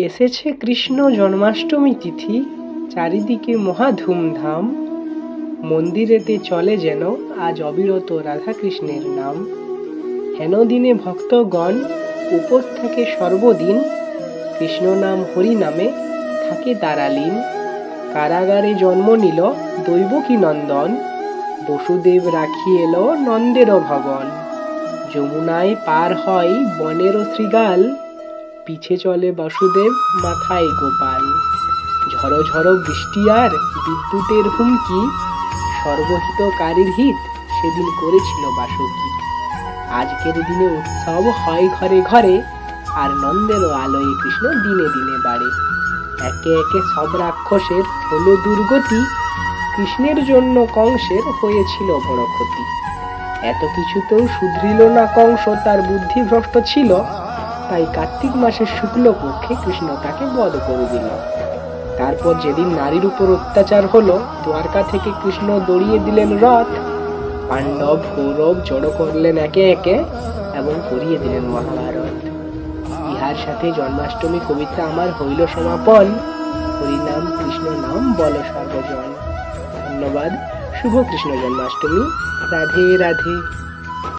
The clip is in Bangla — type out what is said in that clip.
এসেছে কৃষ্ণ জন্মাষ্টমী তিথি, চারিদিকে মহা ধুমধাম। মন্দিরেতে চলে যেন আজ অবিরত রাধাকৃষ্ণের নাম। হেন দিনে ভক্তগণ উপোস থাকে সর্বদিন, কৃষ্ণ নাম হরি নামে থাকে তারা লীন। কারাগারে জন্ম নিল দৈবকী নন্দন, বসুদেব রাখি এলো নন্দের ভবন। যমুনায় পার হয় বনের শ্রীগাল, পিছে চলে বাসুদেব মাথায় গোপাল। ঝড়ো ঝড়ো বৃষ্টি আর বিদ্যুতের হুমকি, সর্বহিতকারীর হিত সেদিন করেছিল বাসুকি। আজকের দিনে উৎসব হয় ঘরে ঘরে, আর নন্দেরও আলোয় কৃষ্ণ দিনে দিনে বাড়ে। একে একে সব রাক্ষসের হলো দুর্গতি, কৃষ্ণের জন্য কংসের হয়েছিল বড় ক্ষতি। এত কিছুতেও শুধরিল না কংস, তার বুদ্ধি ভ্রষ্ট ছিল। তাই কার্তিক মাসের শুক্লপক্ষে কৃষ্ণ তাকে বধ করে দিল। তারপর যেদিন নারীর উপর অত্যাচার হলো, দ্বারকা থেকে কৃষ্ণ দড়িয়ে দিলেন রথ। পাণ্ডব কৌরব জড়ো করলেন একে একে এবং করিয়ে দিলেন মহাভারত। ইহার সাথে জন্মাষ্টমী কবিতা আমার হইল সমাপন। হরিনাম কৃষ্ণ নাম বল সর্বজন। ধন্যবাদ। শুভ কৃষ্ণ জন্মাষ্টমী। রাধে রাধে।